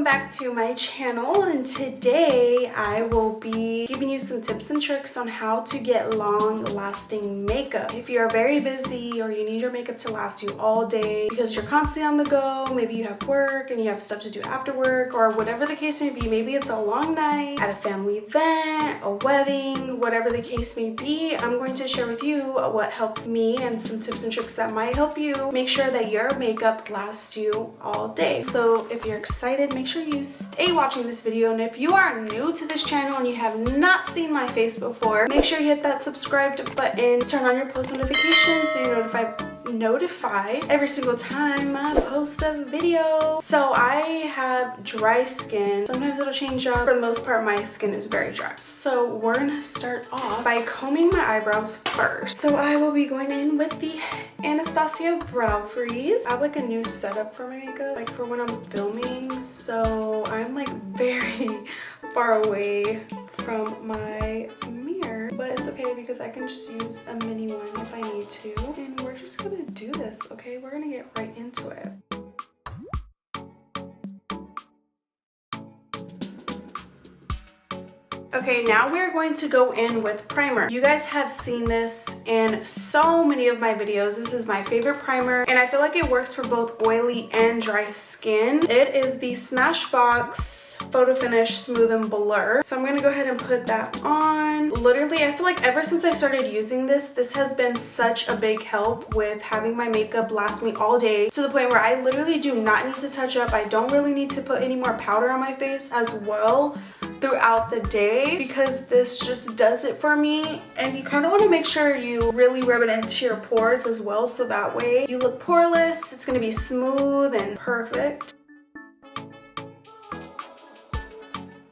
back to my channel, and today I will be giving you some tips and tricks on how to get long-lasting makeup. If you're very busy or you need your makeup to last you all day because you're constantly on the go, maybe you have work and you have stuff to do after work, or whatever the case may be, maybe it's a long night at a family event, a wedding, whatever the case may be, I'm going to share with you what helps me and some tips and tricks that might help you make sure that your makeup lasts you all day. So if you're excited, make sure you stay watching this video, and if you are new to this channel and you have not seen my face before, make sure you hit that subscribe button, turn on your post notifications so you're notified every single time I post a video. So I have dry skin. Sometimes it'll change up. For the most part, my skin is very dry. So we're gonna start off by combing my eyebrows first. So I will be going in with the Anastasia Brow Freeze. I have like a new setup for my makeup, like for when I'm filming. So I'm like very far away from my mirror, but it's okay because I can just use a mini one if I need to. And we're just gonna do this, okay? We're gonna get right into it. Okay, now we're going to go in with primer. You guys have seen this in so many of my videos. This is my favorite primer, and I feel like it works for both oily and dry skin. It is the Smashbox Photo Finish Smooth and Blur. So I'm gonna go ahead and put that on. Literally, I feel like ever since I started using this has been such a big help with having my makeup last me all day, to the point where I literally do not need to touch up. I don't really need to put any more powder on my face as well throughout the day, because this just does it for me. And you kind of want to make sure you really rub it into your pores as well, so that way you look poreless. It's going to be smooth and perfect.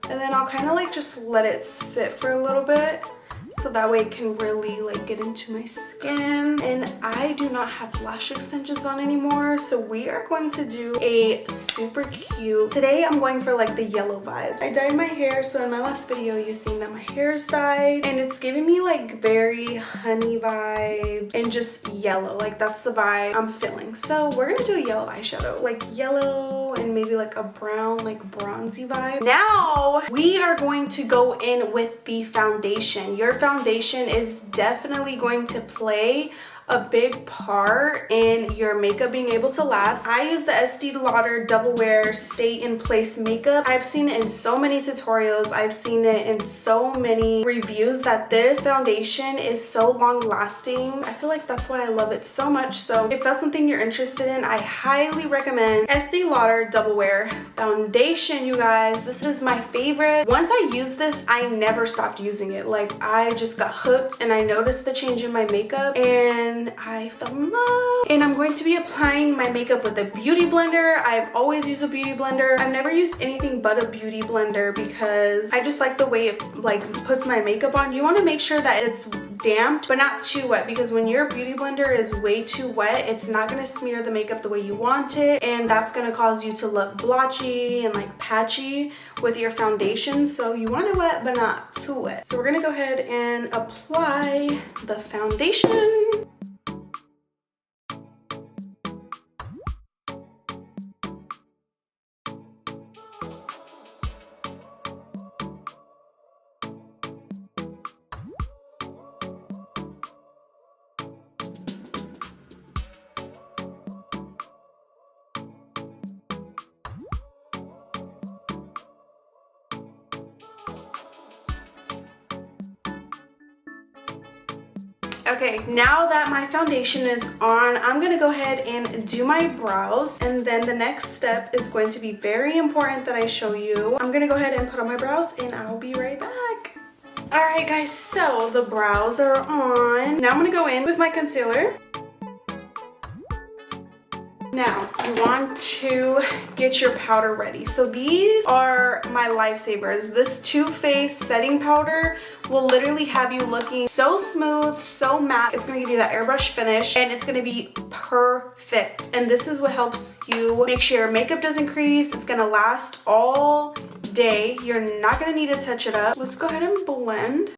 And then I'll kind of like just let it sit for a little bit, so that way it can really like get into my skin. And I do not have lash extensions on anymore, so we are going to do a super cute, today I'm going for like the yellow vibes. I dyed my hair, so in my last video you've seen that my hair is dyed, and it's giving me like very honey vibes and just yellow, like that's the vibe I'm feeling. So we're gonna do a yellow eyeshadow, like yellow and maybe like a brown, like bronzy vibe. Now we are going to go in with the foundation. Your foundation is definitely going to play a big part in your makeup being able to last. I use the Estee Lauder Double Wear Stay in Place makeup. I've seen it in so many tutorials. I've seen it in so many reviews that this foundation is so long lasting. I feel like that's why I love it so much. So if that's something you're interested in, I highly recommend Estee Lauder Double Wear foundation, you guys. This is my favorite. Once I used this, I never stopped using it. Like, I just got hooked, and I noticed the change in my makeup, and I fell in love. And I'm going to be applying my makeup with a beauty blender. I've always used a beauty blender. I've never used anything but a beauty blender because I just like the way it like puts my makeup on. You want to make sure that it's damp but not too wet, because when your beauty blender is way too wet, it's not going to smear the makeup the way you want it, and that's going to cause you to look blotchy and like patchy with your foundation. So you want it wet but not too wet. So we're going to go ahead and apply the foundation. Okay, now that my foundation is on, I'm gonna go ahead and do my brows, and then the next step is going to be very important that I show you. I'm gonna go ahead and put on my brows, and I'll be right back. Alright guys, so the brows are on. Now I'm gonna go in with my concealer. Now, you want to get your powder ready. So these are my lifesavers. This Too Faced setting powder will literally have you looking so smooth, so matte. It's gonna give you that airbrush finish, and it's gonna be perfect. And this is what helps you make sure your makeup doesn't crease. It's gonna last all day. You're not gonna need to touch it up. Let's go ahead and blend.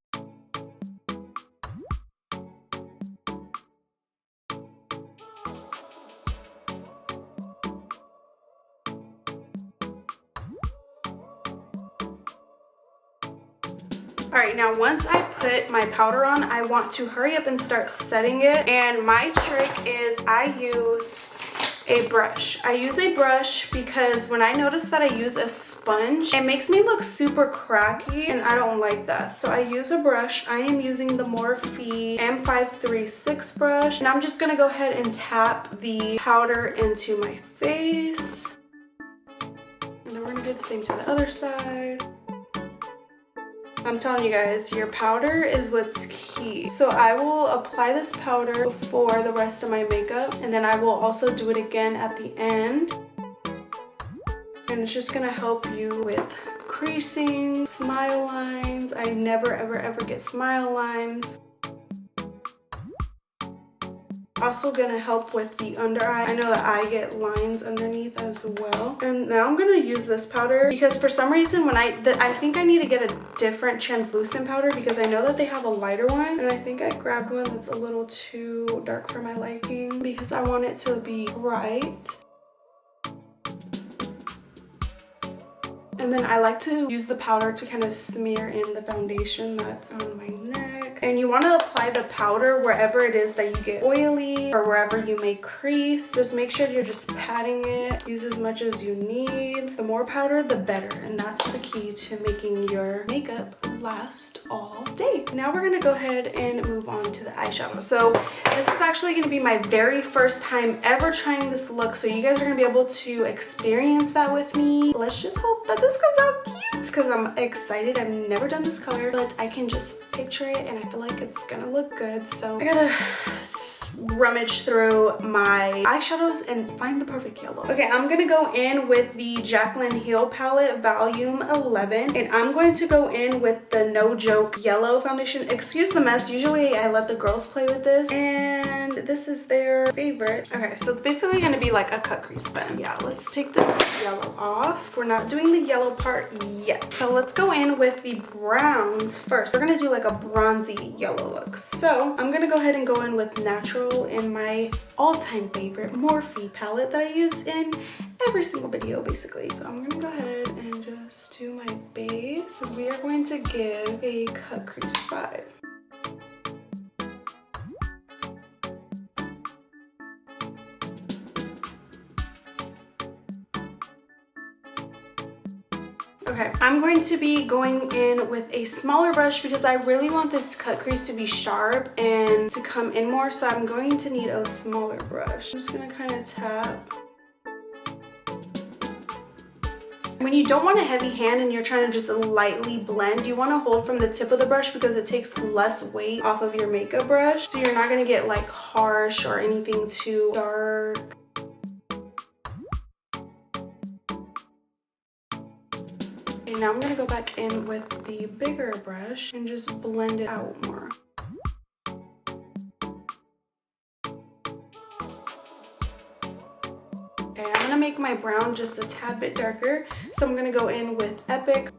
Alright, now once I put my powder on, I want to hurry up and start setting it. And my trick is I use a brush. I use a brush because when I notice that I use a sponge, it makes me look super cracky and I don't like that. So I use a brush. I am using the Morphe M536 brush, and I'm just gonna go ahead and tap the powder into my face. And then we're gonna do the same to the other side. I'm telling you guys, your powder is what's key. So I will apply this powder before the rest of my makeup, and then I will also do it again at the end. And it's just gonna help you with creasing, smile lines. I never ever get smile lines. Also gonna help with the under eye. I know that I get lines underneath as well. And now I'm gonna use this powder because for some reason when I think I need to get a different translucent powder because I know that they have a lighter one, and I think I grabbed one that's a little too dark for my liking because I want it to be bright. And then I like to use the powder to kind of smear in the foundation that's on my neck. And you want to apply the powder wherever it is that you get oily or wherever you may crease. Just make sure you're just patting it. Use as much as you need. The more powder, the better. And that's the key to making your makeup last all day. Now we're going to go ahead and move on to the eyeshadow. So this is actually going to be my very first time ever trying this look. So you guys are going to be able to experience that with me. Let's just hope that this comes out cute because I'm excited. I've never done this color, but I can just picture it and I feel like it's gonna look good. So I gotta rummage through my eyeshadows and find the perfect yellow. Okay, I'm gonna go in with the Jaclyn Hill palette volume 11, and I'm going to go in with the No Joke yellow foundation. Excuse the mess, usually I let the girls play with this, and this is their favorite. Okay, so it's basically gonna be like a cut crease pen. Yeah, let's take this yellow off. We're not doing the yellow part yet. So let's go in with the browns first. We're gonna do like a bronzy yellow look. So I'm gonna go ahead and go in with Natural in my all-time favorite Morphe palette that I use in every single video basically. So I'm gonna go ahead and just do my base because we are going to give a cut crease vibe. Okay, I'm going to be going in with a smaller brush because I really want this cut crease to be sharp and to come in more, so I'm going to need a smaller brush. I'm just gonna kind of tap. When you don't want a heavy hand and you're trying to just lightly blend, you want to hold from the tip of the brush because it takes less weight off of your makeup brush, so you're not gonna get like harsh or anything too dark. And now I'm gonna go back in with the bigger brush and just blend it out more. Okay, I'm gonna make my brown just a tad bit darker, so I'm gonna go in with Epic.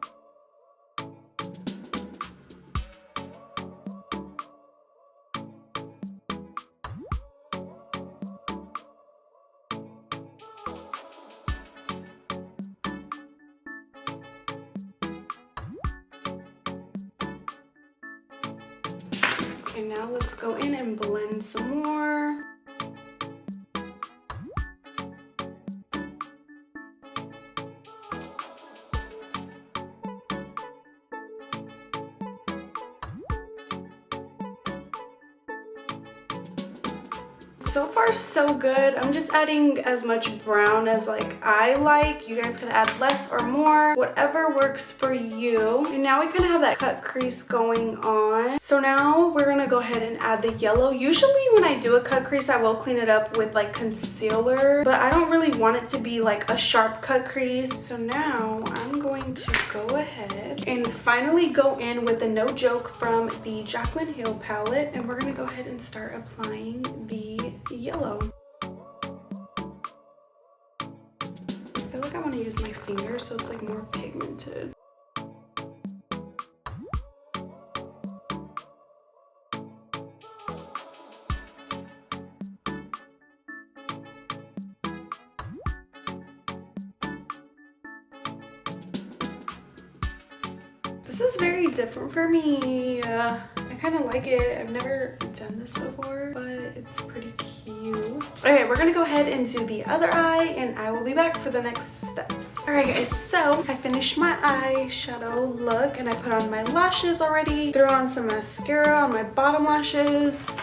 Okay, now let's go in and blend some more. So far so good. I'm just adding as much brown as like I like. You guys can add less or more, whatever works for you. And now we kind of have that cut crease going on. So now we're gonna go ahead and add the yellow. Usually when I do a cut crease, I will clean it up with like concealer, but I don't really want it to be like a sharp cut crease. So now I'm going to go ahead and finally go in with the No Joke from the Jaclyn Hill palette, and we're gonna go ahead and start applying the yellow. I feel like I want to use my finger so it's like more pigmented. This is very different for me. I kind of like it. I've never done this before, but it's pretty cute. Okay, we're gonna go ahead and do the other eye, and I will be back for the next steps. All right, guys, so I finished my eyeshadow look, and I put on my lashes already. Threw on some mascara on my bottom lashes.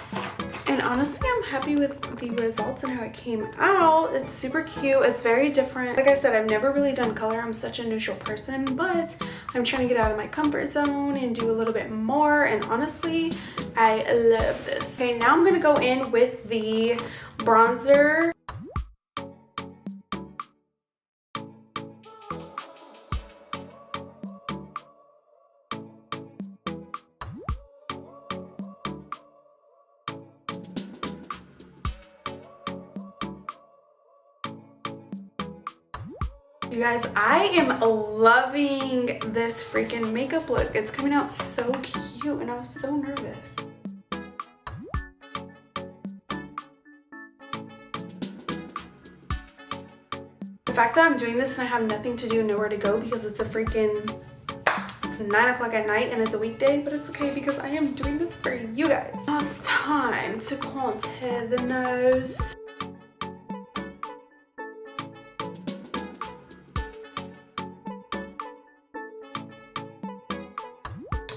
And honestly, I'm happy with the results and how it came out. It's super cute. It's very different. Like I said, I've never really done color. I'm such a neutral person, but I'm trying to get out of my comfort zone and do a little bit more. And honestly, I love this. Okay, now I'm gonna go in with the bronzer. You guys, I am loving this freaking makeup look. It's coming out so cute, and I was so nervous. The fact that I'm doing this and I have nothing to do, nowhere to go, because it's 9 o'clock at night and it's a weekday, but it's okay because I am doing this for you guys. Now it's time to contour the nose.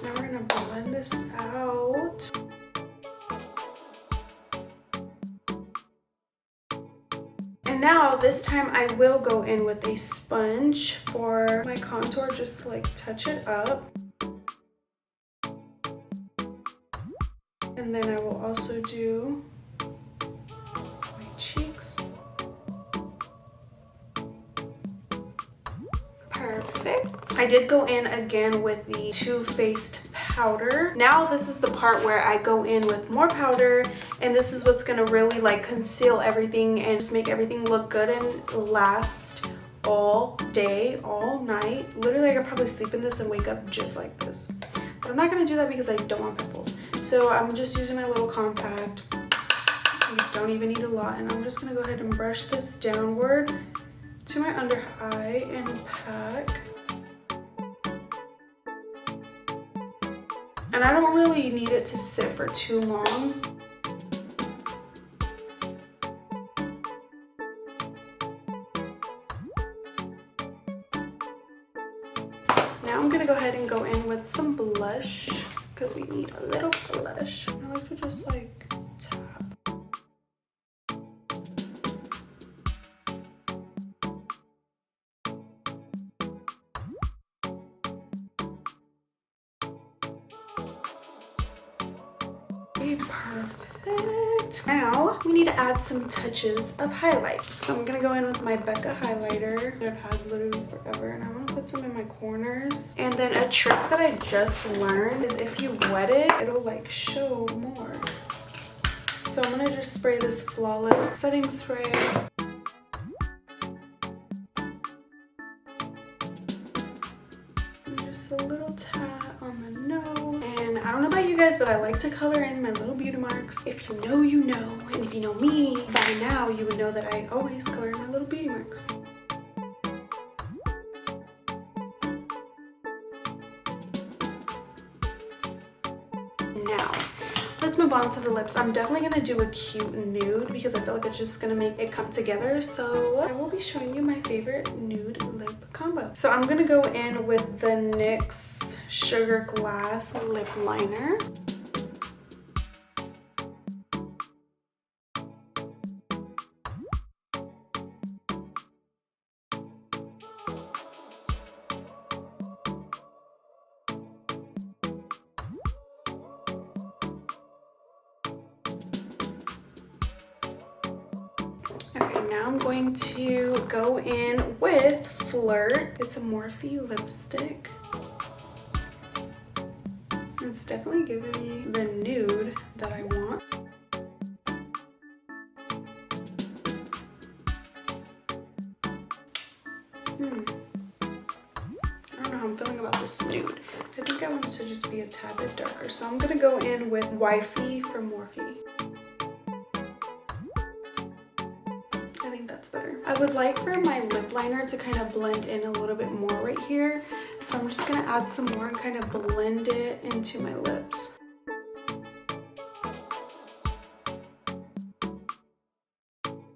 Now we're gonna blend this out. And now this time I will go in with a sponge for my contour, just to like touch it up. And then I will also do my cheeks. Perfect. I did go in again with the Too Faced powder. Now this is the part where I go in with more powder, and this is what's gonna really like conceal everything and just make everything look good and last all day, all night. Literally, I could probably sleep in this and wake up just like this. But I'm not gonna do that because I don't want pimples. So I'm just using my little compact. You don't even need a lot, and I'm just gonna go ahead and brush this downward to my under eye and pack. And I don't really need it to sit for too long. Now I'm gonna go ahead and go in with some blush, because we need a little blush. I like to just like tap. Perfect. Now we need to add some touches of highlight. So I'm gonna go in with my Becca highlighter that I've had literally forever, and I'm gonna put some in my corners. And then a trick that I just learned is if you wet it, it'll like show more. So I'm gonna just spray this Flawless setting spray. And just a little tat on the nose. And I don't know about you guys, but I like to color in my little beauty marks. If you know, you know. And if you know me, by now you would know that I always color in my little beauty marks. Now, let's move on to the lips. I'm definitely gonna do a cute nude because I feel like it's just gonna make it come together. So I will be showing you my favorite nude lip combo. So I'm gonna go in with the NYX Sugar Glass lip liner. Okay, now I'm going to go in with Flirt. It's a Morphe lipstick. It's definitely giving me the nude that I want. I don't know how I'm feeling about this nude. I think I want it to just be a tad bit darker. So I'm gonna go in with Wifey from Morphe. I think that's better. I would like for my lip liner to kind of blend in a little bit more right here. So I'm just gonna add some more and kind of blend it into my lips.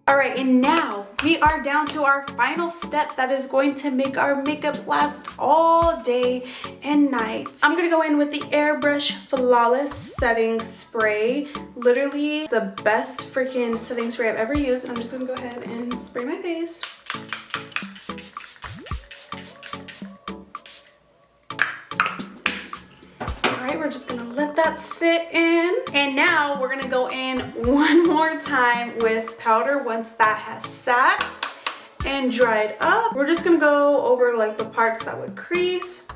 Alright, and now we are down to our final step that is going to make our makeup last all day and night. I'm gonna go in with the Airbrush Flawless Setting Spray. Literally the best freaking setting spray I've ever used. I'm just gonna go ahead and spray my face. We're just gonna let that sit in. And now we're gonna go in one more time with powder once that has sat and dried up. We're just gonna go over like the parts that would crease.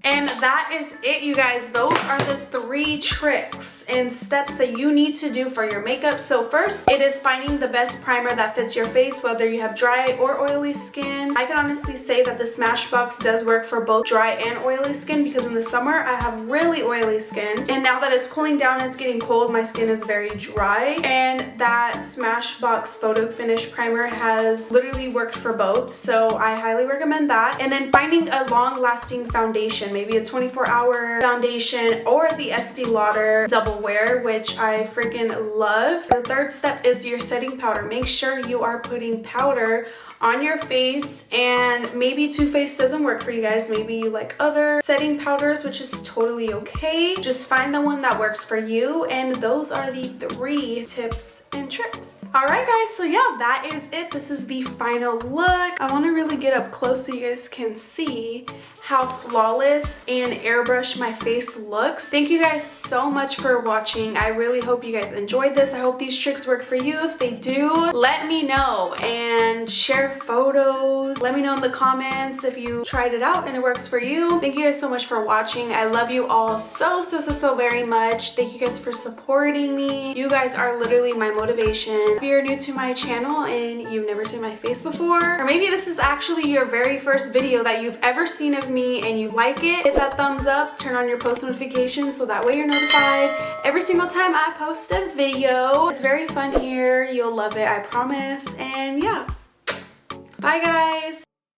And that is it, you guys. Those are the 3 tricks and steps that you need to do for your makeup. So first, it is finding the best primer that fits your face, whether you have dry or oily skin. I can honestly say that the Smashbox does work for both dry and oily skin, because in the summer I have really oily skin, and now that it's cooling down and it's getting cold, my skin is very dry, and that Smashbox Photo Finish Primer has literally worked for both, so I highly recommend that. And then finding a long-lasting foundation, maybe a 24-hour foundation or the Estee Lauder Double Wear, which I freaking love. The third step is your setting powder. Make sure you are putting powder on your face, and maybe Too Faced doesn't work for you guys. Maybe you like other setting powders, which is totally okay. Just find the one that works for you, and those are the 3 tips and tricks. All right, guys, so yeah, that is it. This is the final look. I want to really get up close so you guys can see how flawless and airbrush my face looks. Thank you guys so much for watching. I really hope you guys enjoyed this. I hope these tricks work for you. If they do, let me know and share photos. Let me know in the comments if you tried it out and it works for you. Thank you guys so much for watching. I love you all so very much. Thank you guys for supporting me. You guys are literally my motivation. If you're new to my channel and you've never seen my face before, or maybe this is actually your very first video that you've ever seen of me and you like it, hit that thumbs up, turn on your post notifications so that way you're notified every single time I post a video. It's very fun here. You'll love it, I promise. And yeah, bye guys.